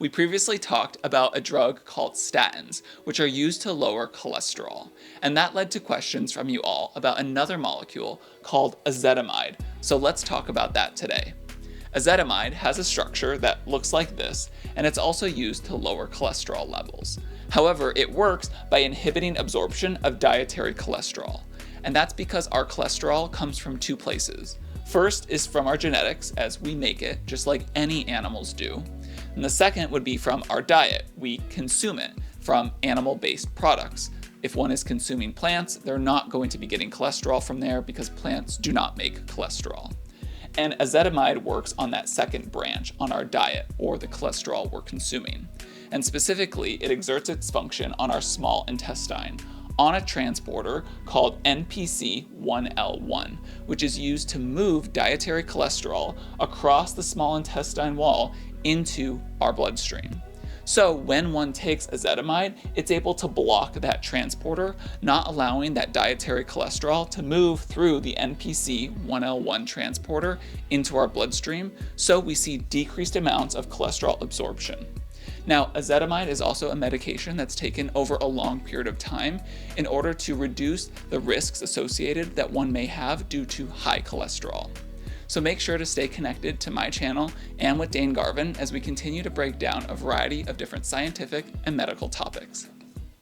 We previously talked about a drug called statins, which are used to lower cholesterol, and that led to questions from you all about another molecule called ezetimibe, so let's talk about that today. Ezetimibe has a structure that looks like this, and it's also used to lower cholesterol levels. However, it works by inhibiting absorption of dietary cholesterol, and that's because our cholesterol comes from two places. First is from our genetics, as we make it, just like any animals do. And the second would be from our diet. We consume it from animal-based products. If one is consuming plants, they're not going to be getting cholesterol from there because plants do not make cholesterol. And ezetimibe works on that second branch, on our diet, or the cholesterol we're consuming. And specifically, it exerts its function on our small intestine, on a transporter called NPC1L1, which is used to move dietary cholesterol across the small intestine wall into our bloodstream. So when one takes ezetimibe, it's able to block that transporter, not allowing that dietary cholesterol to move through the NPC1L1 transporter into our bloodstream, so we see decreased amounts of cholesterol absorption. Now, ezetimibe is also a medication that's taken over a long period of time in order to reduce the risks associated that one may have due to high cholesterol. So make sure to stay connected to my channel and with Dane Garvin as we continue to break down a variety of different scientific and medical topics.